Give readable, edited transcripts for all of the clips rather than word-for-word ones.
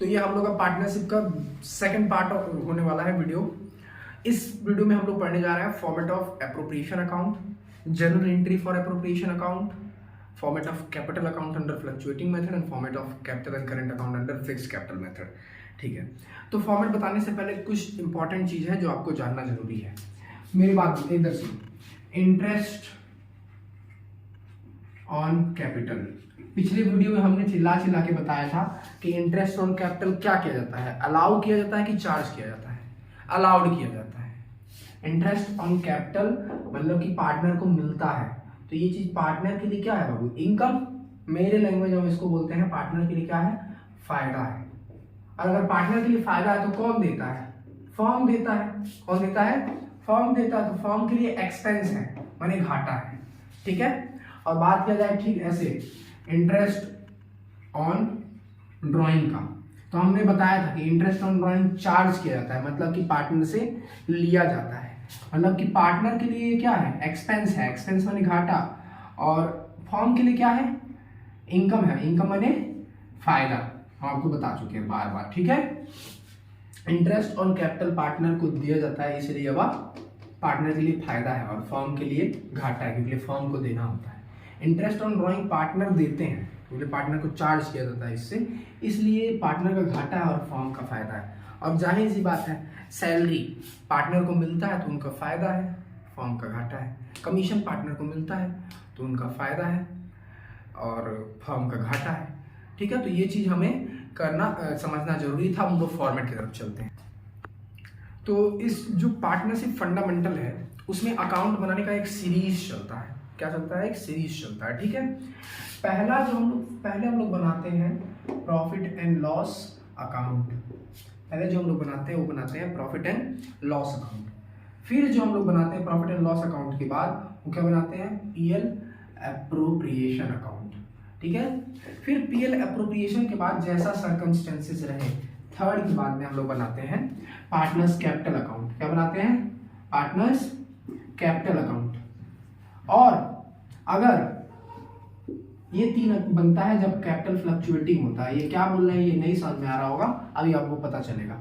तो ये हम लोग का पार्टनरशिप का सेकंड पार्ट होने वाला है वीडियो। इस वीडियो में हम लोग पढ़ने जा रहे हैं format of appropriation account, general entry for appropriation account, format of capital account under fluctuating method and format of capital and current account under fixed capital method. ठीक है, तो फॉर्मेट बताने से पहले कुछ इंपॉर्टेंट चीज है जो आपको जानना जरूरी है। मेरी बात इधर सुनो। इंटरेस्ट ऑन कैपिटल, पिछले वीडियो में हमने चिल्ला के बताया था कि इंटरेस्ट ऑन कैपिटल क्या किया जाता है, अलाउ किया जाता है कि चार्ज किया जाता है, अलाउड किया जाता है। इंटरेस्ट ऑन कैपिटल मतलब कि पार्टनर को मिलता है, तो ये चीज पार्टनर के लिए क्या है बाबू, इनकम। मेरे लैंग्वेज में इसको बोलते हैं पार्टनर के लिए क्या है, फायदा है। और अगर पार्टनर के लिए फायदा है तो कौन देता है, फर्म देता है। कौन देता है, फर्म देता है। तो फर्म के लिए एक्सपेंस है माने घाटा है। ठीक है, और बात किया जाए ठीक ऐसे इंटरेस्ट ऑन ड्राइंग का, तो हमने बताया था कि इंटरेस्ट ऑन ड्राइंग चार्ज किया जाता है, मतलब कि पार्टनर से लिया जाता है। मतलब कि पार्टनर के लिए क्या है, एक्सपेंस है, एक्सपेंस माने घाटा, और फर्म के लिए क्या है, इनकम है, इनकम माने फायदा। हम आपको बता चुके हैं बार बार। ठीक है, इंटरेस्ट ऑन कैपिटल पार्टनर को दिया जाता है, इसलिए वह पार्टनर के लिए फायदा है और फर्म के लिए घाटा है क्योंकि फर्म को देना होता है। इंटरेस्ट ऑन ड्राइंग पार्टनर देते हैं क्योंकि पार्टनर को चार्ज किया जाता है इससे, इसलिए पार्टनर का घाटा है और फर्म का फायदा है। और जाहिर सी बात है, सैलरी पार्टनर को मिलता है तो उनका फायदा है, फर्म का घाटा है। कमीशन पार्टनर को मिलता है तो उनका फायदा है और फर्म का घाटा है। ठीक है, तो ये चीज हमें करना समझना जरूरी था। हम लोग फॉर्मेट की तरफ चलते हैं। तो इस जो पार्टनरशिप फंडामेंटल है उसमें अकाउंट बनाने का एक सीरीज चलता है। क्या चलता है, एक सीरीज चलता है। ठीक है, पहले हम लोग बनाते हैं प्रॉफिट एंड लॉस अकाउंट। पहले जो हम लोग बनाते हैं वो बनाते हैं प्रॉफिट एंड लॉस अकाउंट। फिर जो हम लोग बनाते हैं प्रॉफिट एंड लॉस अकाउंट के बाद वो क्या बनाते हैं, पीएल एप्रोप्रिएशन अकाउंट। ठीक है, फिर पीएल एप्रोप्रिएशन के बाद जैसा सर्कमस्टेंसेस रहे, थर्ड के बाद में हम लोग बनाते हैं पार्टनर्स कैपिटल अकाउंट। क्या बनाते हैं, पार्टनर्स कैपिटल अकाउंट। और अगर ये तीन बनता है जब कैपिटल फ्लक्चुएटिंग होता है। ये क्या बोल रहे हैं ये नहीं समझ में आ रहा होगा, अभी आपको पता चलेगा।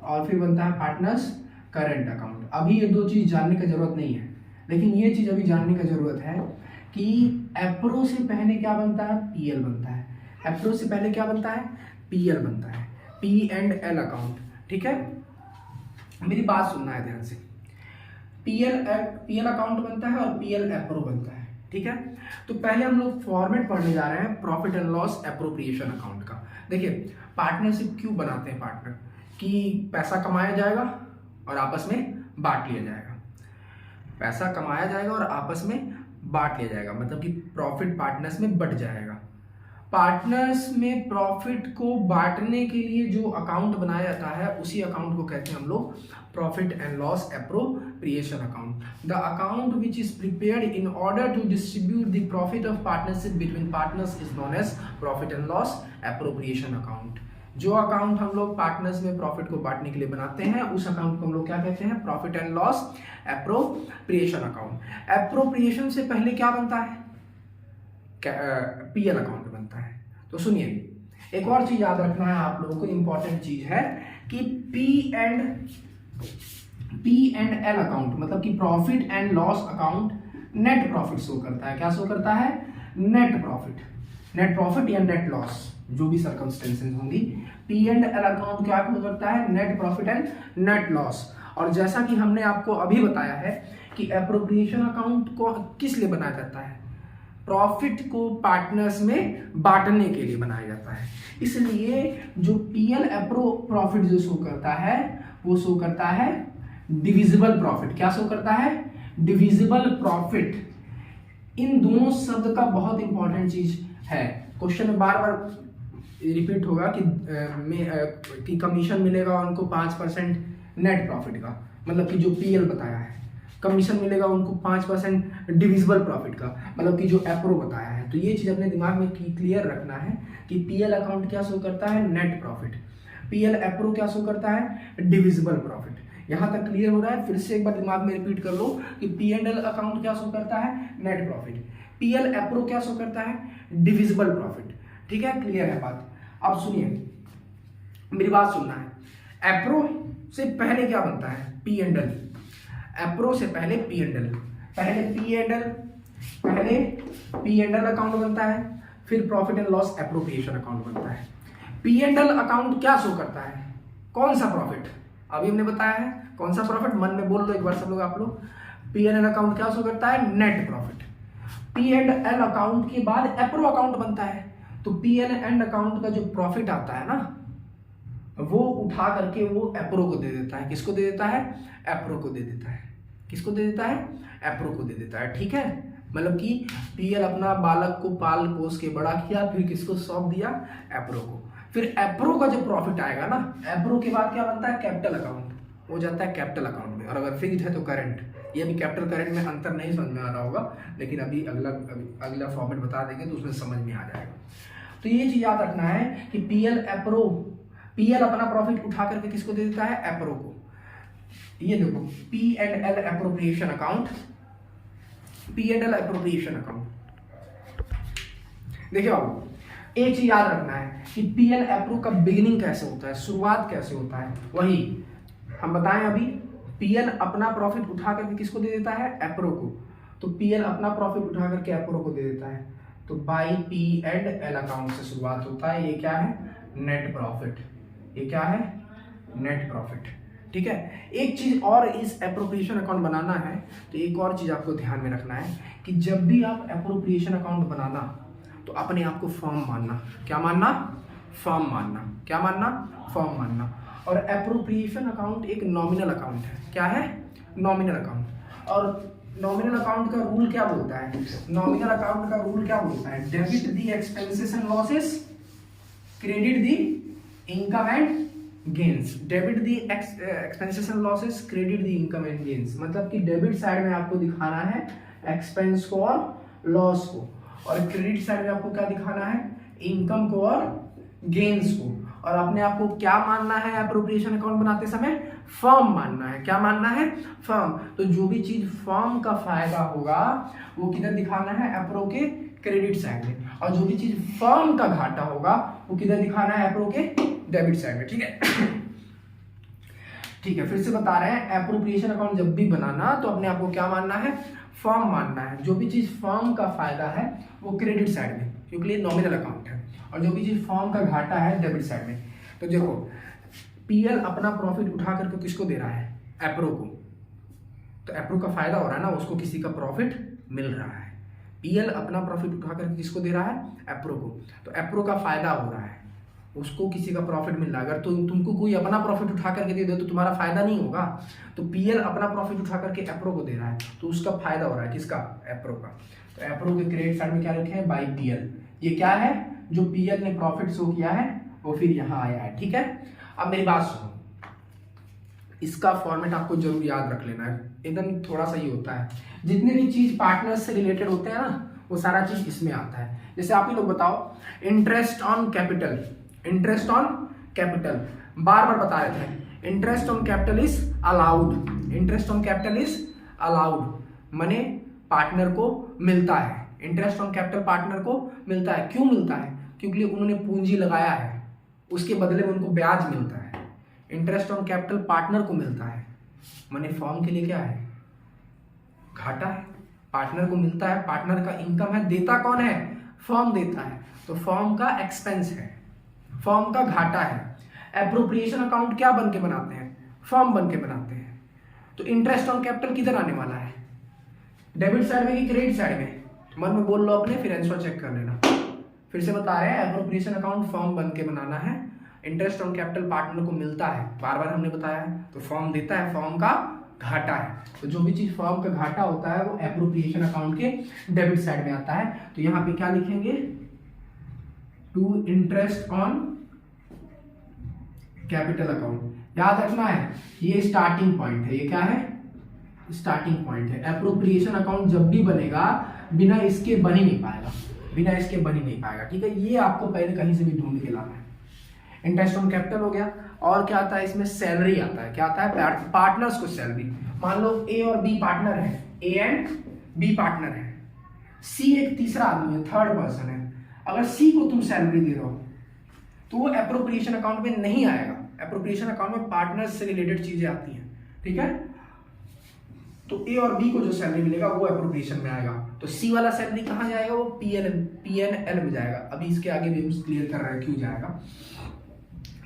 और फिर बनता है पार्टनर्स करंट अकाउंट। अभी ये दो चीज जानने की जरूरत नहीं है, लेकिन ये चीज अभी जानने की जरूरत है कि एप्रो से पहले क्या बनता है, पीएल बनता है। एप्रो से पहले क्या बनता है, पीएल बनता है, पी एंड एल अकाउंट। ठीक है, मेरी बात सुनना है ध्यान से। पीएल अकाउंट बनता है और पीएल एप्रो बनता है। ठीक है, तो पहले हम लोग फॉर्मेट पढ़ने जा रहे हैं profit and loss appropriation account का। देखिए, पार्टनरशिप क्यों बनाते हैं पार्टनर, कि पैसा कमाया जाएगा और आपस में बांट लिया जाएगा। पैसा कमाया जाएगा और आपस में बांट लिया जाएगा, मतलब कि प्रॉफिट पार्टनर्स में बट जाएगा। पार्टनर्स में प्रॉफिट को बांटने के लिए जो अकाउंट बनाया जाता है उसी अकाउंट को कहते हैं हम लोग profit and loss appropriation account. The account which is prepared in order to distribute the profit of partnership between partners is known as profit and loss appropriation account. जो अकाउंट हम लोग पार्टनर्स में profit को बांटने के लिए बनाते हैं उस अकाउंट को हम लोग क्या कहते हैं, profit and loss appropriation account. Appropriation से पहले क्या बनता है, पीएल अकाउंट बनता है। तो सुनिए, एक और चीज याद रखना है आप लोगों को, इंपॉर्टेंट चीज है कि पी एंड एल अकाउंट मतलब कि profit and loss account net profit show करता है। क्या शो करता है, नेट प्रॉफिट या नेट लॉस, जो भी सर्कमस्टेंसेस होंगी। पी एंड एल अकाउंट क्या करता है, net profit and net loss. और जैसा कि हमने आपको अभी बताया है कि एप्रोप्रिएशन अकाउंट को किस लिए बनाया जाता है, प्रॉफिट को पार्टनर्स में बांटने के लिए बनाया जाता है। इसलिए जो पीएल एप्रो प्रॉफिट जो शो करता है वो शो करता है डिविजिबल प्रॉफिट। क्या शो करता है, डिविजिबल प्रॉफिट। इन दोनों शब्द का बहुत इंपॉर्टेंट चीज है, क्वेश्चन में बार बार रिपीट होगा कि कमीशन मिलेगा उनको 5% नेट प्रॉफिट का, मतलब कि जो पीएल बताया है। कमीशन मिलेगा उनको 5% डिविजिबल प्रॉफिट का, मतलब कि जो एप्रो बताया है। तो ये चीज अपने दिमाग में क्लियर रखना है कि पीएल अकाउंट क्या शो करता है, नेट प्रॉफिट। पीएल एप्रो क्या शो करता है, डिविजिबल प्रॉफिट। यहां तक क्लियर हो रहा है, फिर से एक बार दिमाग में रिपीट कर लो कि पी एंड एल अकाउंट क्या शो करता है, नेट प्रॉफिट। पीएल एप्रो क्या शो करता है, डिविजिबल प्रॉफिट। ठीक है, क्लियर है बात। अब सुनिए, मेरी बात सुनना है। एप्रो से पहले क्या बनता है? P and L. एप्रो से पहले पी एंड एल, पहले पी एंड एल अकाउंट बनता है, फिर profit and loss appropriation account बनता है। पी एंड एल अकाउंट क्या शो करता है? कौन सा प्रॉफिट? अभी हमने बताया है कौन सा प्रॉफिट, मन में बोल लो एक बार सब लोग आप लोग। पी एंड एल अकाउंट क्या शो करता है? Net profit. P and L account के बाद एप्रो अकाउंट बनता है, तो पी एंड अकाउंट का जो प्रॉफिट आता है ना, वो उठा करके वो एप्रो को दे देता है। किसको दे देता है? एप्रो को दे देता है। किसको दे देता है? एप्रो को दे देता है। ठीक है, मतलब कि पीएल अपना बालक को पाल पोस के बड़ा किया, फिर किसको सौंप दिया? एप्रो को। फिर एप्रो का जो प्रॉफिट आएगा ना, एप्रो के बाद क्या बनता है? कैपिटल अकाउंट हो जाता है कैपिटल अकाउंट में, और अगर फिक्स्ड है तो करंट। ये अभी कैपिटल करंट में अंतर नहीं समझ में आ रहा होगा, लेकिन अभी अगला फॉर्मेट बता देंगे तो उसमें समझ में आ जाएगा। तो ये चीज याद रखना है कि पीएल अपना प्रॉफिट उठा करके किसको दे देता है? एप्रो को। ये देखो, P and L appropriation account, P and L appropriation account. देखिए बाबू, एक चीज याद रखना है कि पीएल एप्रो का बिगिनिंग कैसे होता है, शुरुआत कैसे होता है, वही हम बताएं अभी। पीएल अपना प्रॉफिट उठा करके किसको दे देता है? एप्रो को। तो पीएल अपना प्रॉफिट उठा करके एप्रो को दे देता है, तो by P and L account से शुरुआत होता है। ये क्या है? Net profit. ये क्या है? Net profit. ठीक है, एक चीज और इस एप्रोप्रिएशन अकाउंट बनाना है तो एक और चीज आपको ध्यान में रखना है कि जब भी आप एप्रोप्रिएशन अकाउंट बनाना तो अपने आप को फर्म मानना। क्या मानना? फर्म मानना। क्या मानना? फर्म मानना। और एप्रोप्रिएशन अकाउंट एक नॉमिनल अकाउंट है। क्या है? Nominal account. और नॉमिनल अकाउंट का रूल क्या बोलता है? नॉमिनल अकाउंट का रूल क्या बोलता है? Debit the expenses and losses, credit the income and gains. Debit the expenses and losses, credit the income and gains. मतलब कि डेबिट साइड में आपको दिखाना है एक्सपेंस को और लॉस को, और क्रेडिट साइड में आपको क्या दिखाना है? इनकम को और गेन्स को। और अपने आप को क्या मानना है? एप्रोप्रिएशन अकाउंट बनाते समय फर्म मानना है। क्या मानना है? फर्म। तो जो भी चीज फर्म का फायदा होगा वो किधर दिखाना है? एप्रो के क्रेडिट साइड में। और जो भी चीज फर्म का घाटा होगा वो किधर दिखाना है? एप्रो के डेबिट साइड में। ठीक है ठीक है, फिर से बता रहे हैं, एप्रोप्रिएशन अकाउंट जब भी बनाना तो अपने आप को क्या मानना है? फर्म मानना है। जो भी चीज फर्म का फायदा है वो क्रेडिट साइड में, क्योंकि ये नॉमिनल अकाउंट है, और जो भी चीज फर्म का घाटा है डेबिट साइड में। तो देखो, पीएल अपना प्रॉफिट उठा करके किसको दे रहा है? एप्रो को। तो एप्रो का फायदा हो रहा है ना, उसको किसी का प्रॉफिट मिल रहा है। पीएल अपना प्रॉफिट उठा करके किसको दे रहा है? एप्रो को। तो एप्रो का फायदा हो रहा है, उसको किसी का प्रॉफिट मिल रहा है। अगर तुमको कोई अपना प्रॉफिट उठा करके दे दो तो तुम्हारा फायदा नहीं होगा। तो पीएल अपना प्रॉफिट उठा करके एप्रो को दे रहा है, तो उसका फायदा हो रहा है। किसका? एप्रो का। तो एप्रो के क्रेडिट साइड में क्या लिखे हैं? By PL. ये क्या है? जो पीएल ने प्रॉफिट शो किया है वो फिर यहाँ आया है। ठीक है, अब मेरी बात सुनो, इसका फॉर्मेट आपको जरूर याद रख लेना है, एकदम थोड़ा सा ही होता है। जितने भी चीज पार्टनर्स से रिलेटेड होते हैं ना, वो सारा चीज इसमें आता है। जैसे आप ही लोग बताओ, interest on capital, interest on capital बार बार बता रहे थे, interest on capital is allowed. Interest on capital is allowed माने पार्टनर को मिलता है। इंटरेस्ट ऑन कैपिटल पार्टनर को मिलता है। क्यों मिलता है? क्योंकि उन्होंने पूंजी लगाया है, उसके बदले में उनको ब्याज मिलता है। इंटरेस्ट ऑन कैपिटल पार्टनर को मिलता है, माने फर्म के लिए क्या है? घाटा है। पार्टनर को मिलता है, पार्टनर का इनकम है, देता कौन है? फर्म देता है, तो फर्म का एक्सपेंस है, फर्म का घाटा है। एप्रोप्रिएशन अकाउंट क्या बन के बनाते हैं? फर्म बन के बनाते हैं। तो इंटरेस्ट ऑन कैपिटल किधर आने वाला है? डेबिट साइड में कि क्रेडिट साइड में? मन में बोल लो अपने, फिर आंसर चेक कर लेना। फिर से बता रहे हैं, एप्रोप्रिएशन अकाउंट फर्म बन के बनाना है। इंटरेस्ट ऑन कैपिटल पार्टनर को मिलता है, बार बार हमने बताया है, तो फर्म देता है, फर्म का घाटा है। तो जो भी चीज फर्म का घाटा होता है वो एप्रोप्रिएशन अकाउंट के डेबिट साइड में आता है। तो यहाँ पे क्या लिखेंगे? To interest on capital account. याद रखना है, ये स्टार्टिंग पॉइंट है। ये क्या है? स्टार्टिंग पॉइंट है। एप्रोप्रिएशन अकाउंट जब भी बनेगा बिना इसके बन ही नहीं पाएगा, बिना इसके बन ही नहीं पाएगा। ठीक है, ये आपको पहले कहीं से भी ढूंढ के लाना है। इंटरेस्ट ऑन कैपिटल हो गया, और क्या आता है इसमें? सैलरी आता है। क्या आता है? पार्टनर्स को सैलरी। मान लो ए और बी पार्टनर है, ए एंड बी पार्टनर है, सी एक तीसरा आदमी है, थर्ड पर्सन है। अगर सी को तुम सैलरी दे रहे हो तो वो एप्रोप्रिएशन अकाउंट में नहीं आएगा। एप्रोप्रिएशन अकाउंट में पार्टनर्स से रिलेटेड चीजें आती हैं, ठीक है। तो ए और बी को जो सैलरी मिलेगा वो एप्रोप्रिएशन में आएगा। तो सी वाला सैलरी कहाँ जाएगा, वो पीएनएल में जाएगा। अभी इसके आगे भी हम क्लियर कर रहे हैं क्यों जाएगा।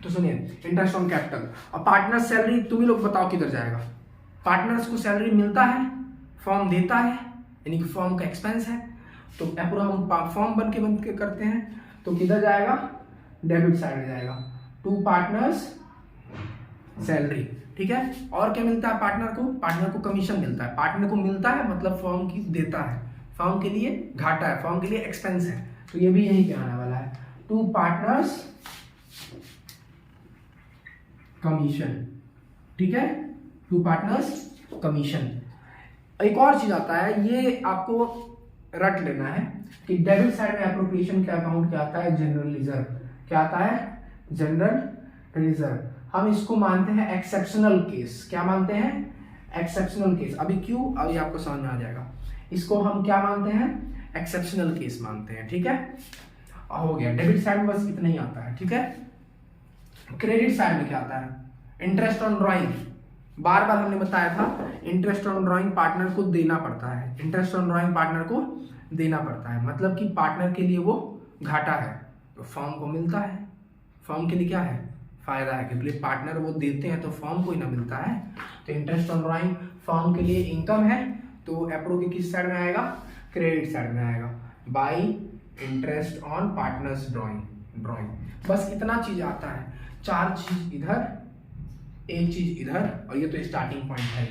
तो सुनिए, इंटरेस्ट ऑन कैपिटल और पार्टनर सैलरी, तुम ही लोग बताओ किधर जाएगा। पार्टनर्स को सैलरी मिलता है, फॉर्म देता है, यानी कि फॉर्म का एक्सपेंस है। तो एप्रो हम फॉर्म बन के करते हैं, तो किधर जाएगा, डेबिट साइड में जाएगा, टू पार्टनर्स सैलरी, ठीक है। और क्या मिलता है पार्टनर को, पार्टनर को कमीशन मिलता है। पार्टनर को मिलता है मतलब फॉर्म की देता है, फॉर्म के लिए घाटा है, फॉर्म के लिए एक्सपेंस है। तो ये भी यही क्या आने वाला है, टू पार्टनर्स कमीशन, ठीक है, टू पार्टनर्स कमीशन। एक और चीज आता है, ये आपको रट लेना है कि डेबिट साइड में एप्रोप्रिएशन के अकाउंट क्या आता है, जनरल रिजर्व। क्या आता है, जनरल रिजर्व। हम इसको मानते हैं एक्सेप्शनल केस। क्या मानते हैं, एक्सेप्शनल केस। अभी क्यों, अभी आपको समझ में आ जाएगा। इसको हम क्या मानते हैं, एक्सेप्शनल केस मानते हैं, ठीक है। हो गया, डेबिट साइड में बस इतना ही आता है, ठीक है। क्रेडिट साइड में क्या आता है, इंटरेस्ट ऑन ड्राइंग। बार बार हमने बताया था, इंटरेस्ट ऑन ड्राइंग पार्टनर को देना पड़ता है। इंटरेस्ट ऑन ड्राइंग पार्टनर को देना पड़ता है, मतलब कि पार्टनर के लिए वो घाटा है, तो फर्म को मिलता है। फर्म के लिए क्या है, फायदा है, क्योंकि पार्टनर वो देते हैं तो फर्म को ही ना मिलता है। तो इंटरेस्ट ऑन ड्राइंग फर्म के लिए इनकम है, तो एप्रो के किस साइड में आएगा, क्रेडिट साइड में आएगा, by interest on partners drawing. बस इतना चीज आता है, चार चीज इधर, एक चीज इधर, और ये तो स्टार्टिंग पॉइंट है।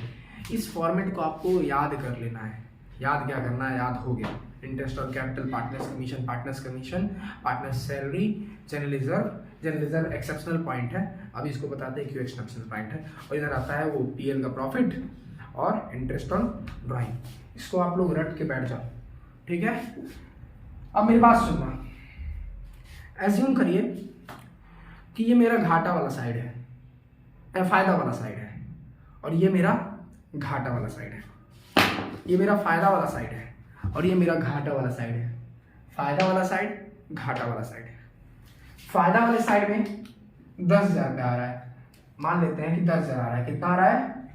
इस फॉर्मेट को आपको याद कर लेना है। याद क्या करना है, याद हो गया। Interest on capital, partners commission, partners salary, general reserve exceptional point है। अभी इसको बताते हैं क्यों एक्सेप्शनल पॉइंट है। और इधर आता है वो पीएल का प्रॉफिट और इंटरेस्ट ऑन ड्राइंग। इसको आप लोग रट के बैठ जाओ, ठीक है। अब मेरी बात सुनना, एज्यूम करिए कि ये मेरा घाटा वाला साइड है, फायदा वाला साइड है, और ये मेरा घाटा वाला साइड है। ये मेरा फायदा वाला साइड है और ये मेरा घाटा वाला साइड है। फायदा वाला साइड, घाटा वाला साइड है। फायदा वाले साइड में 10,000 रुपया आ रहा है, मान लेते हैं कि 10,000 आ रहा है। कितना आ रहा है,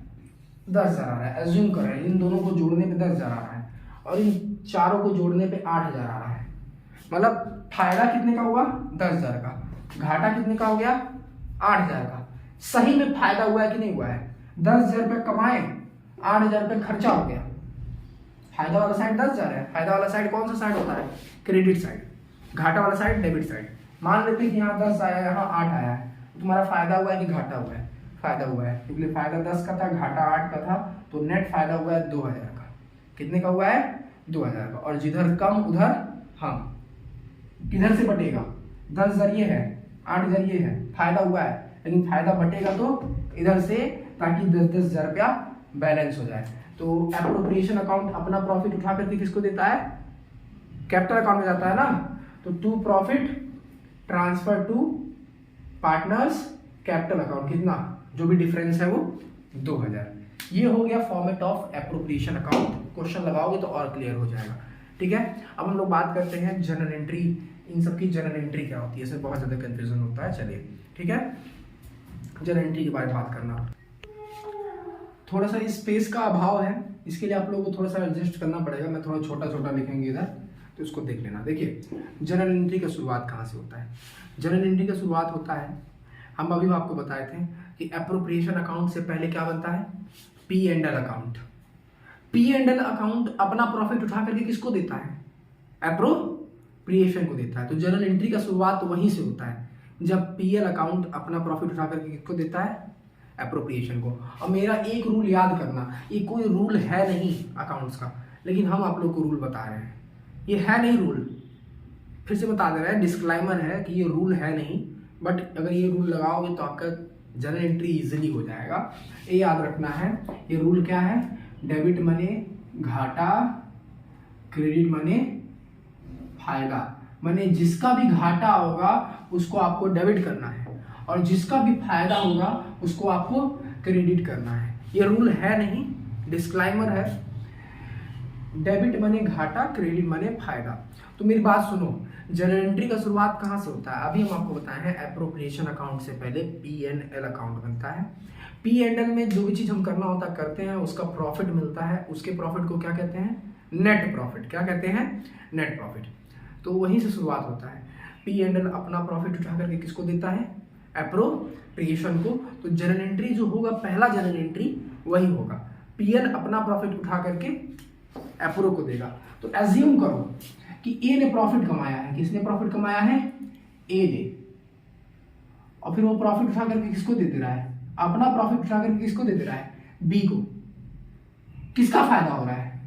10,000 आ रहा है। एज्यूम कर रहे हैं इन दोनों को जोड़ने पे 10,000 आ रहा है और इन चारों को जोड़ने पे 8,000 आ रहा है। मतलब फायदा कितने का हुआ, 10,000 का, घाटा कितने का हो गया, 8,000 का। सही में फायदा हुआ है कि नहीं हुआ है, 10,000 रुपये कमाए, 8,000 रुपये खर्चा हो गया। फायदा वाला साइड 10,000 है। फायदा वाला साइड कौन सा साइड होता है, क्रेडिट साइड। घाटा वाला साइड डेबिट साइड। मान लेते हैं कि यहाँ 10 आया, यहाँ 8 आया है, तुम्हारा फायदा हुआ है कि घाटा हुआ है, फायदा हुआ है, क्योंकि फायदा 10 का था, घाटा 8 का था, तो नेट फायदा हुआ है 2,000 का। कितने का हुआ है, 2,000 का। और जिधर कम उधर हम, किधर से बटेगा, 10,000 ये है, 8,000 ये है, फायदा हुआ है, लेकिन फायदा बटेगा तो इधर से, ताकि 10,000 रुपया बैलेंस हो जाए। तो एप्रोप्रिएशन अकाउंट अपना प्रॉफिट उठा करके किसको देता है, कैपिटल अकाउंट में जाता है ना। तो to profit transfer to partners capital account, कितना, जो भी डिफरेंस है वो 2,000। ये हो गया format of appropriation account. Question लगाओगे तो और क्लियर हो जाएगा, ठीक है। अब हम लोग बात करते हैं जनरल एंट्री। इन सब की जनरल एंट्री क्या होती है, इसमें बहुत ज्यादा कंफ्यूजन होता है। चलिए, ठीक है, जनरल एंट्री के बारे में बात करना। थोड़ा सा स्पेस का अभाव है, इसके लिए आप लोगों को थोड़ा सा एडजस्ट करना पड़ेगा। मैं थोड़ा छोटा छोटा लिखेंगे इधर, तो इसको देख लेना। देखिए, जनरल एंट्री का शुरुआत कहाँ से होता है। जनरल एंट्री का शुरुआत होता है, हम अभी आपको बताए थे कि एप्रोप्रिएशन अकाउंट से पहले क्या बनता है, P and L account. P and L account अपना प्रॉफिट उठा करके किसको देता है, एप्रोप्रिएशन को देता है। तो जनरल एंट्री का शुरुआत वहीं से होता है, जब पीएल अकाउंट अपना प्रॉफिट उठा करके किसको देता है, एप्रोप्रिएशन को। और मेरा एक रूल याद करना, ये कोई रूल है नहीं अकाउंट्स का, लेकिन हम आप लोग को रूल बता रहे हैं। ये है नहीं रूल, फिर से बता दे रहे हैं, डिस्क्लाइमर है कि ये रूल है नहीं, बट अगर ये रूल लगाओगे तो आपका जनरल एंट्री इजीली हो जाएगा। ये याद रखना है, ये रूल क्या है, डेबिट मनी घाटा, क्रेडिट मनी फायदा। माने जिसका भी घाटा होगा उसको आपको डेबिट करना है, और जिसका भी फायदा होगा उसको आपको क्रेडिट करना है। ये रूल है नहीं, डिस्क्लाइमर है। डेबिट मनी घाटा, क्रेडिट मनी फायदा। तो मेरी बात सुनो, जर्नल एंट्री का शुरुआत कहाँ से होता है? अभी हम आपको बताए हैं एप्रोप्रिएशन अकाउंट से पहले P&L अकाउंट बनता है। P&L में जो भी चीज हम करना होता है करते हैं, उसका प्रॉफिट मिलता है, उसके प्रॉफिट को क्या कहते हैं? Net profit. क्या कहते हैं? Net profit. तो वहीं से शुरुआत होता है। P&L अपना प्रॉफिट उठा करके किसको देता है? एप्रोप्रिएशन को। तो जर्नल एंट्री जो होगा, पहला जर्नल एंट्री वही होगा। PL अपना प्रॉफिट उठा करके एप्रो को देगा। तो एज्यूम करो कि ए ने प्रॉफिट कमाया है। किसने प्रॉफिट कमाया है? ए ने। और फिर वो प्रॉफिट उठा करके किसको दे रहा है? अपना प्रॉफिट उठा करके किसको दे रहा है? बी को। किसका फायदा हो रहा है?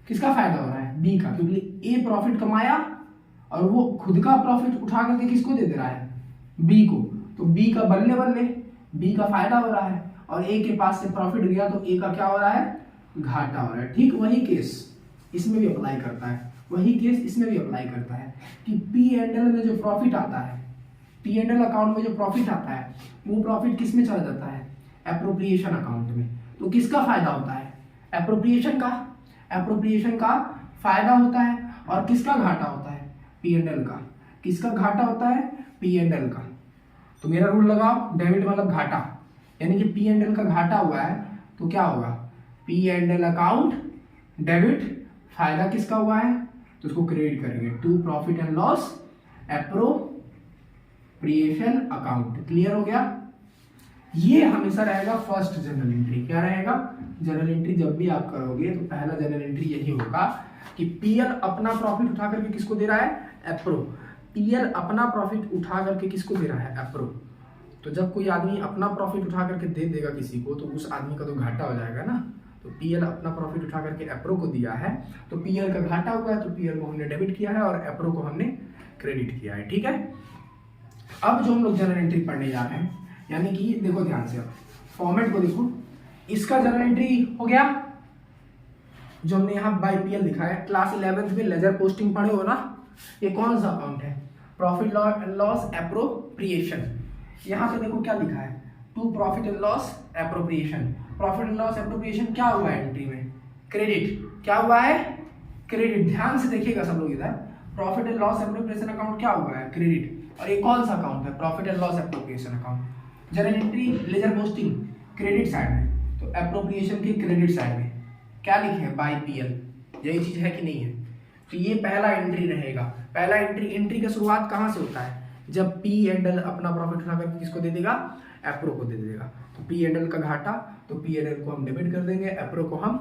किसका फायदा हो रहा है? बी का, क्योंकि ए प्रॉफिट कमाया और वो खुद का प्रॉफिट उठा करके किसको दे रहा है? बी को। तो बी का बल्ले बल्ले, बी का फायदा हो रहा है, और ए के पास से प्रॉफिट गया तो ए का क्या हो रहा है? घाटा हो रहा है। ठीक वही केस इसमें भी अप्लाई करता है, वही केस इसमें भी अप्लाई करता है कि P&L में जो प्रॉफिट आता है, P&L अकाउंट में जो प्रॉफिट आता है, वो प्रॉफिट किस में चला जाता है? एप्रोप्रिएशन अकाउंट में। तो किसका फायदा होता है? एप्रोप्रिएशन का। एप्रोप्रिएशन का फायदा होता है, और किसका घाटा होता है? P&L का। किसका घाटा होता है? P&L का। तो मेरा रूल लगाओ, डेबिट मतलब घाटा, यानी कि P&L का घाटा हुआ है तो क्या होगा? P&L अकाउंट डेबिट, फायदा किसका हुआ है तो उसको क्रेडिट करेंगे to profit and loss appropriation account. Clear हो गया? ये हमेशा रहेगा फर्स्ट जर्नल एंट्री। क्या रहेगा? जर्नल एंट्री जब भी आप करोगे तो पहला जर्नल एंट्री यही होगा कि पीएल अपना प्रॉफिट उठा करके किसको दे रहा है? एप्रो। पीएल अपना प्रॉफिट उठा करके किसको दे रहा है? एप्रो। तो जब कोई आदमी अपना प्रॉफिट उठा करके दे देगा किसी को, तो उस आदमी का तो घाटा हो जाएगा ना। तो पीएल अपना प्रॉफिट उठा करके एप्रो को दिया है, तो पीएल का घाटा हुआ है, तो पीएल को हमने डेबिट किया है और एप्रो को हमने क्रेडिट किया है। ठीक है। अब जो हम लोग जर्नल एंट्री पढ़ने जा रहे हैं, यानी कि देखो ध्यान से, अब फॉर्मेट को देखो। इसका जर्नल एंट्री हो गया जो हमने यहाँ बाय पीएल लिखा है। क्लास 11th में लेजर पोस्टिंग पढ़े हो ना। ये कौन सा अकाउंट है? Profit loss appropriation. यहाँ पे देखो क्या लिखा है, to profit and loss appropriation. Profit and loss appropriation क्या हुआ है एंट्री में? क्रेडिट। क्या हुआ है? क्रेडिट। ध्यान से देखिएगा सब लोग इधर, profit and loss appropriation account क्या हुआ है? क्रेडिट। और ये कौन सा अकाउंट है? Profit and loss appropriation account. Journal entry ledger posting credit side में, तो एप्रोप्रिएशन की क्रेडिट साइड में क्या लिखे हैं? By PL. यही चीज है कि नहीं है? तो ये पहला एंट्री रहेगा। पहला एंट्री का शुरुआत कहाँ से होता है? जब P&L अपना प्रॉफिट उठा करके किसको दे देगा? एप्रो को दे देगा। तो P&L का घाटा, तो P&L को हम डेबिट कर देंगे, एप्रो को हम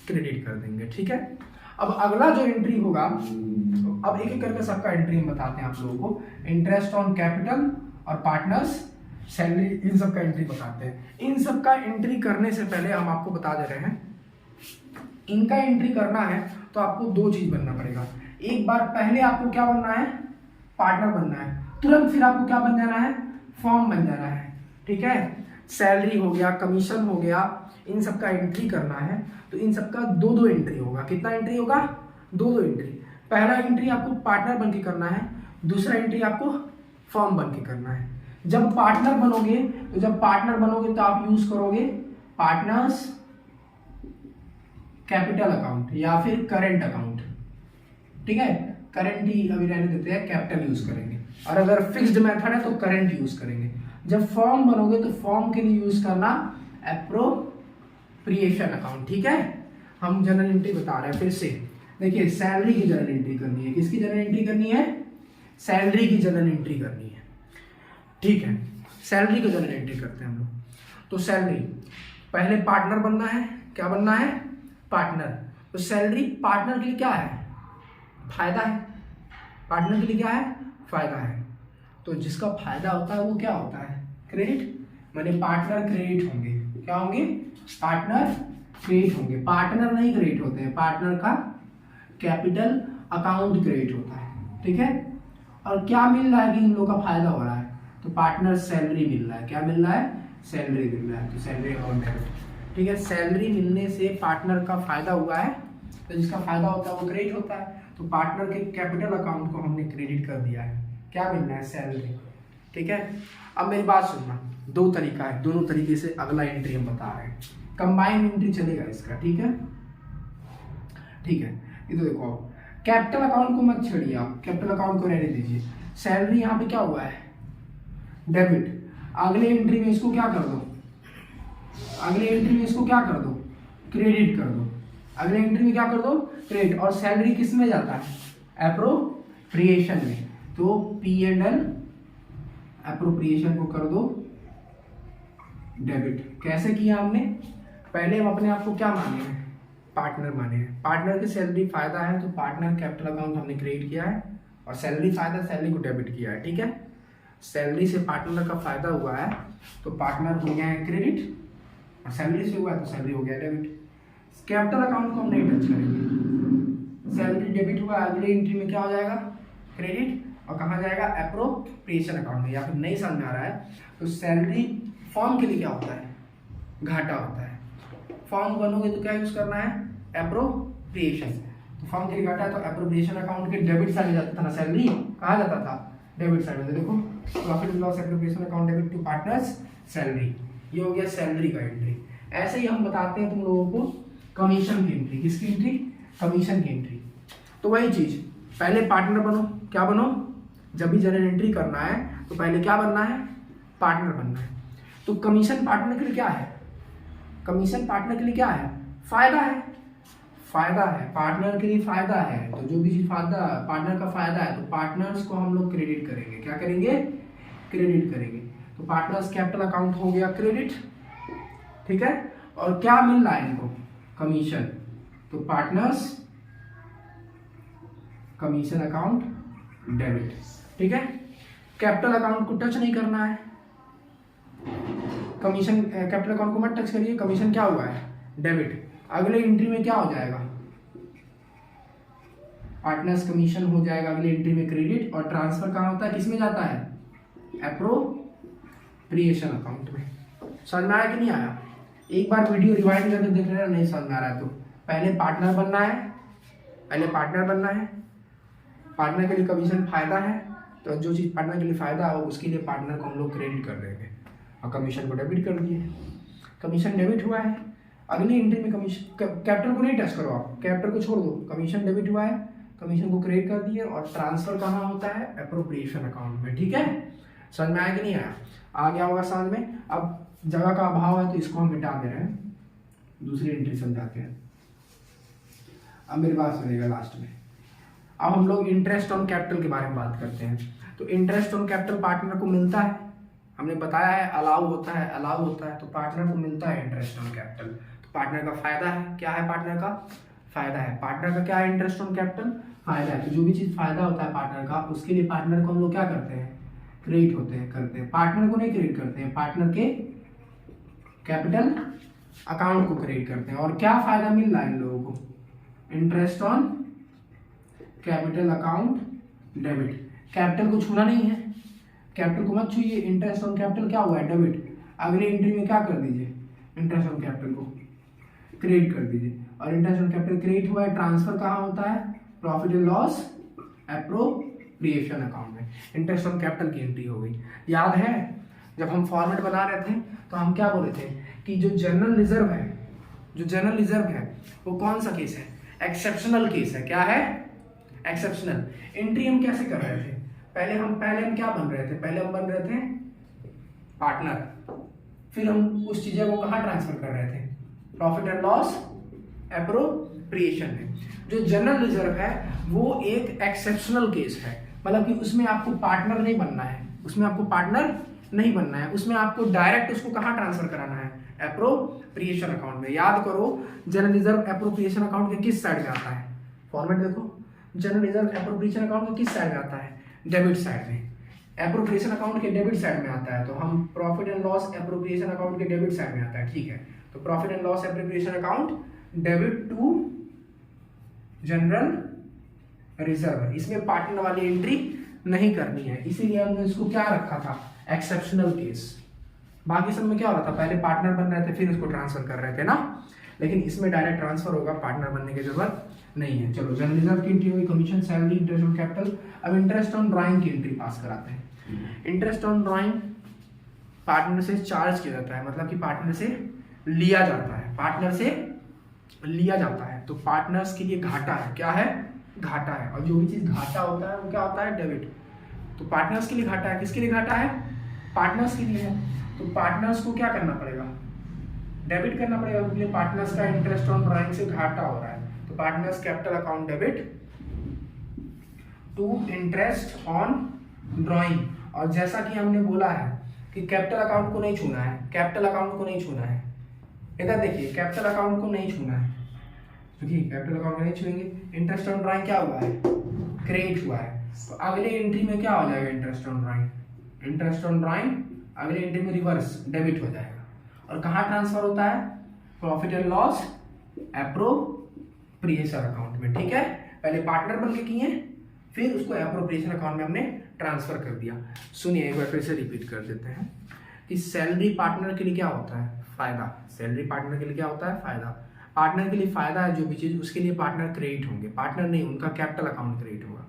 क्रेडिट कर देंगे। ठीक है। अब अगला जो एंट्री होगा, अब एक एक करके सबका एंट्री हम बताते हैं आप लोगों को। इंटरेस्ट ऑन कैपिटल और पार्टनर्स सैलरी, इन सब का एंट्री बताते हैं। इन सब का एंट्री करने से पहले हम आपको बता दे रहे हैं, इनका एंट्री करना है तो आपको दो चीज बनना पड़ेगा। एक बार पहले आपको क्या बनना है? पार्टनर बनना है। तुरंत फिर आपको क्या बन जाना है? फॉर्म बन जाना है। ठीक है। सैलरी हो गया, कमीशन हो गया, इन सब का एंट्री करना है तो इन सब का दो दो एंट्री होगा। कितना एंट्री होगा? दो दो एंट्री। पहला एंट्री आपको पार्टनर बन के करना है, दूसरा एंट्री आपको फॉर्म बन के करना है। जब पार्टनर बनोगे तो आप यूज करोगे पार्टनर्स कैपिटल अकाउंट या फिर करंट अकाउंट। ठीक है। करंट ही अभी रहने देते हैं, कैपिटल यूज करेंगे। और अगर फिक्स्ड मेथड है तो करंट यूज करेंगे। जब फॉर्म बनोगे तो फॉर्म के लिए यूज करना एप्रोप्रिएशन अकाउंट। ठीक है। हम जनरल एंट्री बता रहे हैं फिर से। देखिए, सैलरी की जनरल एंट्री करनी है। किसकी जनरल एंट्री करनी है? सैलरी की जनरल एंट्री करनी है। ठीक है। सैलरी की जनरल एंट्री करते हैं हम लोग। तो सैलरी, पहले पार्टनर बनना है। क्या बनना है? पार्टनर। तो सैलरी पार्टनर के लिए क्या है? फायदा है। पार्टनर के लिए क्या है? फायदा है। तो जिसका फायदा होता है वो क्या होता है? क्रेडिट। माने पार्टनर क्रेडिट होंगे। क्या होंगे? पार्टनर क्रेडिट होंगे। पार्टनर नहीं क्रेडिट होते हैं, पार्टनर का कैपिटल अकाउंट क्रेडिट होता है। ठीक है। और क्या मिल रहा है कि इन लोगों का फायदा हो रहा है? तो पार्टनर सैलरी मिल रहा है। क्या मिल रहा है? सैलरी मिल रहा है। तो सैलरी अकाउंट है। ठीक है। सैलरी मिलने से पार्टनर का फायदा हुआ है, तो जिसका फायदा होता है वो क्रेडिट होता है। तो पार्टनर के कैपिटल अकाउंट को हमने क्रेडिट कर दिया है। क्या मिलना है? सैलरी। ठीक है। अब मेरी बात सुनना, दो तरीका है, दोनों तरीके से अगला एंट्री हम बता रहे हैं। कंबाइन एंट्री चलेगा इसका। ठीक है। ठीक है। ये तो देखो, कैपिटल अकाउंट को मत छेड़िए आप, कैपिटल अकाउंट को रहने दीजिए। सैलरी यहाँ पे क्या हुआ है, डेबिट। अगले एंट्री में इसको क्या कर दो, अगले एंट्री में इसको क्या कर दो, क्रेडिट कर दो। अगले एंट्री में क्या कर दो, क्रेडिट। और सैलरी किस में जाता है, एप्रोप्रिएशन में। तो P&L एप्रोप्रिएशन को कर दो डेबिट। कैसे किया हमने, पहले हम अपने आप को क्या माने हैं, पार्टनर माने हैं। पार्टनर की सैलरी फायदा है तो पार्टनर कैपिटल अकाउंट हमने क्रिएट किया है, और सैलरी फायदा, सैलरी को डेबिट किया है। ठीक है, सैलरी से पार्टनर का फायदा हुआ है तो पार्टनर हो गया है क्रेडिट, और सैलरी से हुआ है तो सैलरी हो गया डेबिट। कैपिटल अकाउंट को हम नहीं टच करेंगे। सैलरी डेबिट हुआ, अगले एंट्री में क्या हो जाएगा, क्रेडिट, और कहाँ जाएगा, एप्रोप्रिएशन अकाउंट में। या फिर नहीं समझ में आ रहा है तो सैलरी फॉर्म के लिए क्या होता है, घाटा होता है। फॉर्म बनोगे तो क्या यूज करना है, एप्रोप्रिएशन। तो फॉर्म के लिए घाटा है तो एप्रोप्रिएशन अकाउंट के डेबिट साइड में जाता था ना, सैलरी कहाँ जाता था, डेबिट साइड में। देखो profit and loss appropriation account debit to partners salary, ये हो गया सैलरी का एंट्री। ऐसे ही हम बताते हैं तुम लोगों को कमीशन की एंट्री। किसकी एंट्री, कमीशन की एंट्री। तो वही चीज, पहले पार्टनर बनो। क्या बनो, जब भी जनरल एंट्री करना है तो पहले क्या बनना है, पार्टनर बनना है। तो कमीशन पार्टनर के लिए क्या है, कमीशन पार्टनर के लिए क्या है, फायदा है, फायदा है, पार्टनर के लिए फायदा है। तो जो भी चीज फायदा, पार्टनर का फायदा है, तो पार्टनर्स को हम लोग क्रेडिट करेंगे। क्या करेंगे, क्रेडिट करेंगे। तो पार्टनर्स कैपिटल अकाउंट हो गया क्रेडिट, ठीक है। और क्या मिल रहा है इनको, कमीशन। तो पार्टनर्स कमीशन अकाउंट डेबिट, ठीक है। कैपिटल अकाउंट को टच नहीं करना है, कमीशन कैपिटल अकाउंट को मत टच करिए। कमीशन क्या हुआ है, डेबिट। अगले एंट्री में क्या हो जाएगा, पार्टनर्स कमीशन हो जाएगा अगले एंट्री में क्रेडिट। और ट्रांसफर कहाँ होता है, किस में जाता है, एप्रोप्रिएशन अकाउंट में। समझ में आया कि नहीं आया, एक बार वीडियो रिवाइंड करके देख लेना, नहीं समझ में आ रहा है तो। पहले पार्टनर बनना है, पहले पार्टनर बनना है। पार्टनर के लिए कमीशन फायदा है, तो जो चीज पार्टनर के लिए फायदा हो उसके लिए पार्टनर को हम लोग क्रेडिट कर देंगे, और कमीशन को डेबिट कर दिए। कमीशन डेबिट हुआ है, अगली एंट्री में कमीशन, कैपिटल को नहीं टच करो आप, कैपिटल को छोड़ दो। कमीशन डेबिट हुआ है, कमीशन को क्रेडिट कर दिए, और ट्रांसफर कहाँ होता है, एप्रोप्रिएशन अकाउंट में। ठीक है, समझ में आया कि नहीं आया, आ गया होगा समझ में। अब जगह का अभाव है तो इसको हम मिटा दे रहे हैं, दूसरी एंट्री समझाते हैं। अब मेरे पास रहेगा लास्ट में। अब हम लोग इंटरेस्ट ऑन कैपिटल के बारे में बात करते हैं। तो इंटरेस्ट ऑन कैपिटल पार्टनर को मिलता है, हमने बताया है अलाउ होता है, अलाउ होता है, तो पार्टनर को मिलता है इंटरेस्ट ऑन कैपिटल। तो पार्टनर का फायदा है, क्या है पार्टनर का फायदा है, पार्टनर का क्या है, इंटरेस्ट ऑन कैपिटल फायदा है। तो जो भी चीज फायदा होता है पार्टनर का, उसके लिए पार्टनर को हम लोग क्या करते हैं, क्रेडिट होते हैं, करते हैं। पार्टनर को नहीं क्रेडिट करते हैं, पार्टनर के कैपिटल अकाउंट को क्रेडिट करते हैं। और क्या फायदा मिल रहा है इन लोगों को, interest on capital account debit. Capital को छूना नहीं है, कैपिटल को मत छूइए। इंटरेस्ट ऑन कैपिटल क्या हुआ है, डेबिट। अगले एंट्री में क्या कर दीजिए, इंटरेस्ट ऑन कैपिटल को क्रेडिट कर दीजिए। और इंटरेस्ट ऑन कैपिटल क्रेडिट हुआ है, ट्रांसफर कहाँ होता है, profit and loss appropriation account में। इंटरेस्ट ऑन कैपिटल की एंट्री हो गई। याद है जब हम फॉर्मेट बना रहे थे तो हम क्या बोल रहे थे कि जो जनरल रिजर्व है, जो जनरल रिजर्व है वो कौन सा केस है, एक्सेप्शनल केस है। क्या है, एक्सेप्शनल। एंट्री हम कैसे कर रहे थे, पहले हम क्या बन रहे थे, पहले हम बन रहे थे पार्टनर, फिर हम उस चीजें को कहाँ ट्रांसफर कर रहे थे, प्रॉफिट एंड लॉस एप्रोप्रिएशन में। जो जनरल रिजर्व है वो एक एक्सेप्शनल केस है, मतलब कि उसमें आपको पार्टनर नहीं बनना है, उसमें आपको पार्टनर नहीं बनना है, उसमें आपको डायरेक्ट उसको कहाँ ट्रांसफर कराना है, एप्रोप्रिएशन अकाउंट में। याद करो जनरल रिजर्व एप्रोप्रिएशन अकाउंट के किस साइड में आता है, फॉर्मेट देखो, जनरल रिजर्व एप्रोप्रिएशन अकाउंट के किस साइड में आता है, डेबिट साइड में। एप्रोप्रिएशन अकाउंट के डेबिट साइड में आता है, तो हम profit and loss appropriation account के डेबिट साइड में आता है, ठीक है। तो profit and loss appropriation account debit to general reserve, इसमें पार्टनर वाली एंट्री नहीं करनी है, इसीलिए हमने इसको क्या रखा था, एक्सेप्शनल केस। बाकी सब में क्या हो रहा था, पहले पार्टनर बन रहे थे फिर इसको ट्रांसफर कर रहे थे ना, लेकिन इसमें डायरेक्ट ट्रांसफर होगा, पार्टनर बनने की जरूरत नहीं है। चलो जनरल रिजर्व की एंट्री हुई, commission, salary, interest on capital. अब इंटरेस्ट ऑन ड्राइंग की एंट्री पास कराते हैं। इंटरेस्ट ऑन ड्राइंग पार्टनर से चार्ज किया जाता है, मतलब कि पार्टनर से लिया जाता है, पार्टनर से लिया जाता है। तो पार्टनर्स के लिए घाटा है, क्या है, घाटा है, और जो भी चीज घाटा होता है वो क्या होता है, डेबिट। तो पार्टनर्स के लिए घाटा है, किसके लिए घाटा है, पार्टनर्स के लिए है। तो पार्टनर्स को क्या करना पड़ेगा, डेबिट करना पड़ेगा, क्योंकि पार्टनर्स का इंटरेस्ट ऑन ड्राइंग से घाटा हो रहा है। तो partners capital account debit to interest on drawing. और जैसा कि हमने बोला है कि कैपिटल अकाउंट को नहीं छूना है, कैपिटल अकाउंट को नहीं छूना है, इधर देखिए कैपिटल अकाउंट को नहीं छूना है, देखिए कैपिटल अकाउंट को नहीं छूएंगे। इंटरेस्ट ऑन ड्राइंग क्या हुआ है, क्रेडिट हुआ है। तो अगले एंट्री में क्या हो जाएगा, interest on drawing, interest on drawing अगले एंट्री में रिवर्स डेबिट हो जाएगा। और कहाँ ट्रांसफर होता है, profit and loss appropriation account में। ठीक है, पहले पार्टनर बन के किए, फिर उसको एप्रोप्रिएशन अकाउंट में हमने ट्रांसफर कर दिया। सुनिए एक बार फिर से रिपीट कर देते हैं कि सैलरी पार्टनर के लिए क्या होता है, फायदा। सैलरी पार्टनर के लिए क्या होता है, फायदा। पार्टनर के लिए फायदा है जो भी चीज, उसके लिए पार्टनर क्रेडिट होंगे, पार्टनर नहीं, उनका कैपिटल अकाउंट क्रेडिट होगा।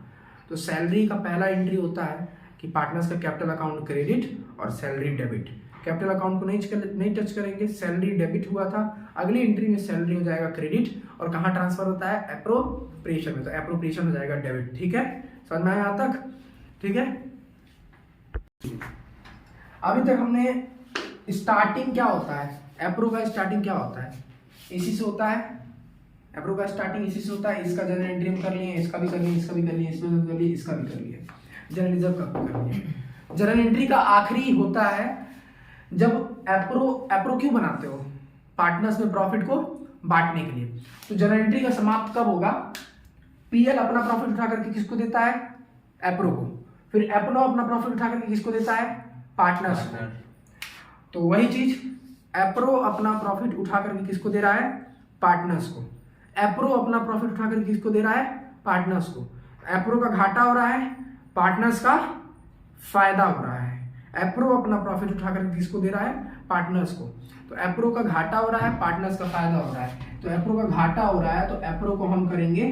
तो सैलरी का पहला एंट्री होता है कि पार्टनर्स का कैपिटल अकाउंट क्रेडिट और सैलरी डेबिट। कैपिटल अकाउंट को नहीं टच करेंगे, सैलरी डेबिट हुआ था, अगली एंट्री में सैलरी हो जाएगा क्रेडिट, और कहाँ ट्रांसफर होता है, एप्रोप्रिएशन में, तो एप्रोप्रिएशन हो जाएगा डेबिट। ठीक है, समझ में आया यहाँ तक, ठीक है। अभी तक हमने स्टार्टिंग क्या होता है, एप्रो का स्टार्टिंग क्या होता है, इसी से होता है, एप्रो का स्टार्टिंग इसी से होता है। इसका जनरल एंट्री हम कर लिए, इसका भी कर लिए, इसका भी कर लिए, इसमें भी कर लिए, इसका भी कर लिए, जनरल रिजर्व का भी कर लिए। जनरल एंट्री का आखिरी होता है जब एप्रो क्यों बनाते हो, पार्टनर्स में प्रॉफिट को बांटने के लिए। तो जनरल एंट्री का समाप्त कब होगा, पीएल अपना प्रॉफिट उठा करके किसको देता है, एप्रो को, फिर एप्रो अपना प्रॉफिट उठा करके किसको देता है, पार्टनर्स को। तो वही चीज, एप्रो अपना प्रॉफिट उठा करके किसको दे रहा है, पार्टनर्स को। एप्रो अपना प्रॉफिट उठा करके किसको दे रहा है, पार्टनर्स को। एप्रो का घाटा हो रहा है, पार्टनर्स का फायदा हो रहा है। एप्रो अपना प्रॉफिट उठा करके किसको दे रहा है, पार्टनर्स को। तो एप्रो का घाटा हो रहा है, पार्टनर्स का फायदा हो रहा है। तो एप्रो का घाटा हो रहा है तो एप्रो को हम करेंगे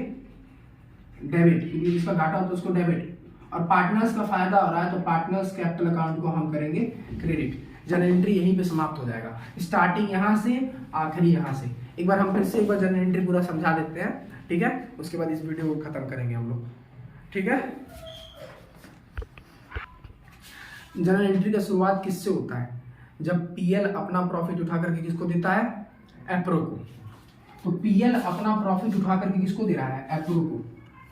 डेबिट, क्योंकि जिसका घाटा हो तो उसको डेबिट, और पार्टनर्स का फायदा हो रहा है तो पार्टनर्स कैपिटल अकाउंट को हम करेंगे क्रेडिट। जनरल एंट्री यहीं पे समाप्त हो जाएगा, स्टार्टिंग यहां से, आखिरी यहां से। एक बार हम फिर से एक बार जनरल एंट्री पूरा समझा देते हैं, ठीक है, उसके बाद इस वीडियो को खत्म करेंगे हम लोग, ठीक है। जनरल एंट्री का शुरुआत किससे होता है, जब पीएल अपना प्रॉफिट उठा करके किसको देता है, एप्रो को। तो पीएल अपना प्रॉफिट उठा करके किसको दे रहा है, एप्रो को,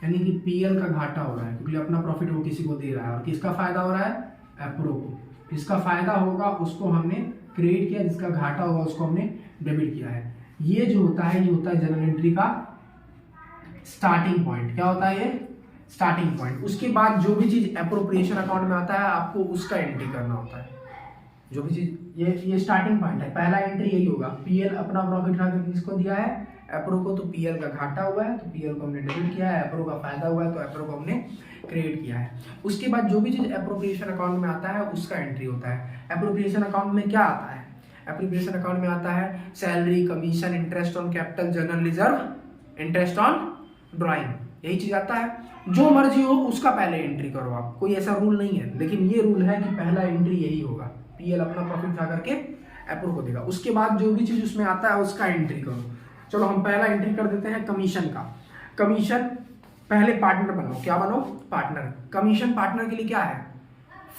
यानी कि पीएल का घाटा हो रहा है क्योंकि अपना प्रॉफिट वो किसी को दे रहा है, और किसका फायदा हो रहा है, एप्रो को। जिसका फायदा होगा उसको हमने क्रेडिट किया, जिसका घाटा होगा उसको हमने डेबिट किया है। ये जो होता है, ये होता है जनरल एंट्री का स्टार्टिंग पॉइंट। क्या होता है ये, स्टार्टिंग पॉइंट। उसके बाद जो भी चीज एप्रोप्रिएशन अकाउंट में आता है आपको उसका एंट्री करना होता है। जो भी चीज, ये स्टार्टिंग पॉइंट है, पहला एंट्री यही होगा। पीएल अपना प्रॉफिट उठा करके किसको दिया है, एप्रो को। तो पीएल का घाटा हुआ है तो पीएल को हमने डेबिट किया है, एप्रो का फायदा हुआ है तो एप्रो को हमने क्रेडिट किया है। उसके बाद जो भी चीज एप्रोप्रिएशन अकाउंट में आता है उसका एंट्री होता है। एप्रोप्रिएशन अकाउंट में क्या आता है, एप्रोप्रिएशन अकाउंट में आता है salary, commission, interest on capital, general reserve, interest on drawing, यही चीज आता है। जो मर्जी हो उसका पहले एंट्री करो आप, कोई ऐसा रूल नहीं है, लेकिन ये रूल है कि पहला एंट्री यही होगा। पीएल अपना प्रॉफिट उठा करके एप्रो को देगा, उसके बाद जो भी चीज उसमें आता है उसका एंट्री करो। चलो हम पहला एंट्री कर देते हैं कमीशन का। कमीशन, पहले पार्टनर बनो, क्या बनो, पार्टनर। कमीशन पार्टनर के लिए क्या है,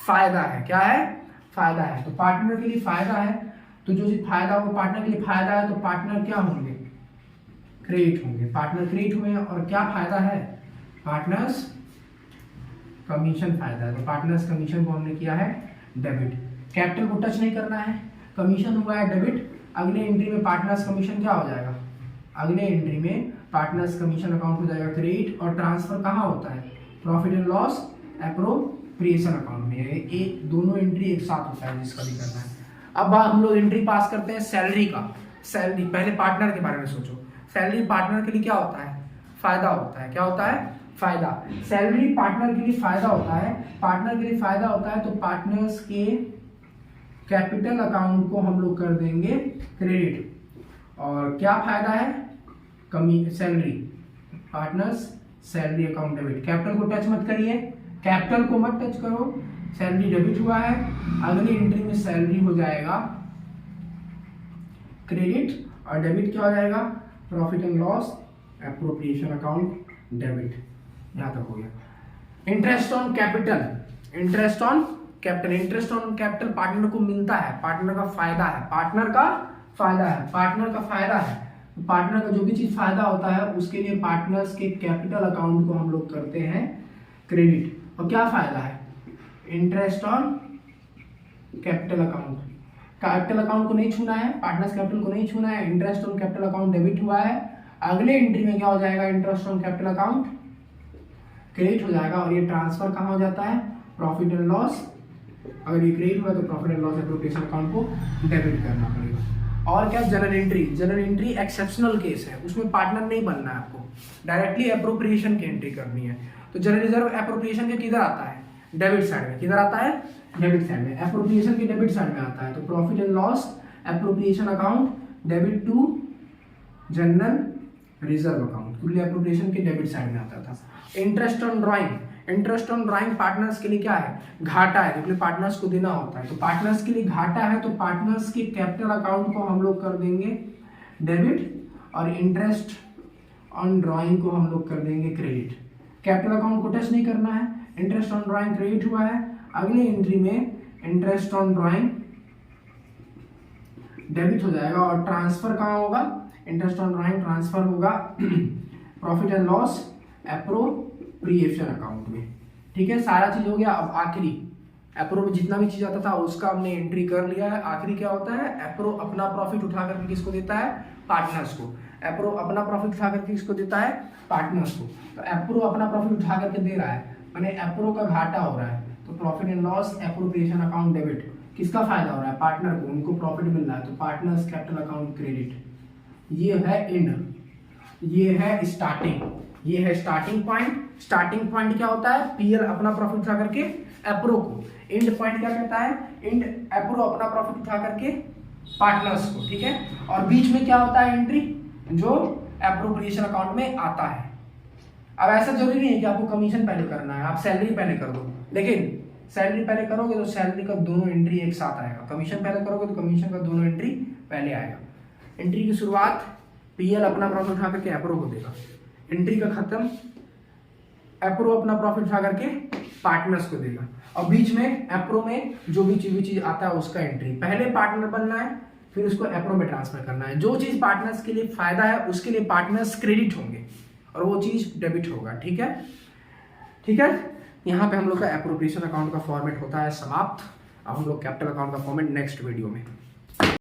फायदा है। क्या है, फायदा है। तो पार्टनर के लिए फायदा है, तो जो चीज फायदा हो पार्टनर के लिए फायदा है तो पार्टनर क्या होंगे, क्रेडिट होंगे। पार्टनर क्रेडिट हुए और क्या फायदा है, पार्टनर्स कमीशन फायदा है। तो पार्टनर्स कमीशन को हमने किया है डेबिट। कैपिटल को टच नहीं करना है, कमीशन हुआ है डेबिट। अगले एंट्री में पार्टनर्स कमीशन क्या हो जाएगा, अगले एंट्री में पार्टनर्स कमीशन अकाउंट हो जाएगा क्रेडिट, और ट्रांसफर कहाँ होता है, profit and loss appropriation account में। ये दोनों एंट्री एक साथ होता है जिसका भी करना है। अब हम लोग एंट्री पास करते हैं सैलरी का। सैलरी, पहले पार्टनर के बारे में सोचो। सैलरी पार्टनर के लिए क्या होता है, फायदा होता है। क्या होता है, फायदा। सैलरी पार्टनर के लिए फायदा होता है, पार्टनर के लिए फायदा होता है तो पार्टनर्स के कैपिटल अकाउंट को हम लोग कर देंगे क्रेडिट। और क्या फायदा है, कमी, salary, partners salary account debit. Capital को टच मत करिए, कैपिटल को मत टच करो, सैलरी डेबिट हुआ है। अगली एंट्री में सैलरी हो जाएगा क्रेडिट, और डेबिट क्या हो जाएगा, profit and loss appropriation account debit. यहाँ तक हो गया। Interest on capital, interest on capital, interest on capital partner को मिलता है, पार्टनर का फायदा है, पार्टनर का फायदा है, पार्टनर का फायदा है। पार्टनर का जो भी चीज फायदा होता है उसके लिए पार्टनर्स के कैपिटल अकाउंट को हम लोग करते हैं क्रेडिट। और क्या फायदा है? Interest on capital account, capital account को नहीं छूना है, पार्टनर्स कैपिटल को नहीं छूना है। Interest on capital account debit हुआ है, अगले एंट्री में क्या हो जाएगा? Interest on capital account credit हो जाएगा। और ये ट्रांसफर कहाँ हो जाता है? Profit and loss. अगर ये क्रेडिट हुआ तो profit and loss appropriation account को डेबिट करना पड़ेगा। और क्या? General entry, general entry exceptional case है, उसमें पार्टनर नहीं बनना है आपको, डायरेक्टली एप्रोप्रिएशन की एंट्री करनी है। तो जनरल रिजर्व एप्रोप्रिएशन के किधर आता है? डेबिट साइड में। किधर आता है? डेबिट साइड में। एप्रोप्रिएशन के डेबिट साइड में आता है। तो profit and loss appropriation account debit to general reserve account, क्योंकि एप्रोप्रिएशन के डेबिट साइड में आता था। Interest on drawing, interest on drawing partners के लिए क्या है? घाटा है, क्योंकि पार्टनर्स को देना होता है। तो पार्टनर्स के लिए घाटा है, तो पार्टनर्स के कैपिटल अकाउंट को हम लोग कर देंगे डेबिट, और इंटरेस्ट ऑन ड्राइंग को हम लोग कर देंगे क्रेडिट। कैपिटल अकाउंट को टच नहीं करना है। इंटरेस्ट ऑन ड्राइंग क्रेडिट हुआ है, अगली एंट्री में इंटरेस्ट ऑन ड्राइंग डेबिट हो जाएगा। और ट्रांसफर कहाँ होगा? इंटरेस्ट ऑन ड्राइंग ट्रांसफर होगा profit and loss appropriation account में। ठीक है, सारा चीज हो गया। अब आखिरी एप्रो में जितना भी चीज आता था उसका हमने एंट्री कर लिया है। आखिरी क्या होता है? एप्रो अपना प्रॉफिट उठा करके किसको देता है? पार्टनर्स को। एप्रो अपना प्रॉफिट उठा करके किसको देता है? पार्टनर्स को। तो एप्रो अपना प्रॉफिट उठा करके दे रहा है, माने एप्रो का घाटा हो रहा है, तो profit and loss appropriation account debit. किसका फायदा हो रहा है? पार्टनर को, उनको प्रॉफिट मिल रहा है, तो पार्टनर्स कैपिटल अकाउंट क्रेडिट। ये है एंड, ये है स्टार्टिंग, ये है स्टार्टिंग पॉइंट। स्टार्टिंग पॉइंट क्या होता है? पीएल अपना प्रॉफिट उठा करके एप्रो को। एंड पॉइंट क्या कहता है? एंड एप्रो अपना प्रॉफिट उठा करके पार्टनर्स को। ठीक है, और बीच में क्या होता है? एंट्री जो एप्रोप्रिएशन अकाउंट में आता है। अब ऐसा जरूरी नहीं है कि आपको कमीशन पहले करना है, आप सैलरी पहले कर दो, लेकिन सैलरी पहले करोगे तो सैलरी का दोनों एंट्री एक साथ आएगा। कमीशन पहले करोगे तो कमीशन का दोनों एंट्री पहले आएगा। एंट्री की शुरुआत पीएल अपना प्रॉफिट उठा करके एप्रो को देगा, एंट्री का खत्म एप्रो अपना प्रॉफिट उठा करके पार्टनर्स को देगा, और बीच में एप्रो में जो भी चीज आता है उसका एंट्री। पहले पार्टनर बनना है, फिर उसको एप्रो में ट्रांसफर करना है। जो चीज पार्टनर्स के लिए फायदा है उसके लिए पार्टनर्स क्रेडिट होंगे और वो चीज डेबिट होगा। ठीक है, ठीक है। यहाँ पे हम लोग का एप्रोप्रिएशन अकाउंट का फॉर्मेट होता है समाप्त। अब हम लोग कैपिटल अकाउंट का फॉर्मेट नेक्स्ट वीडियो में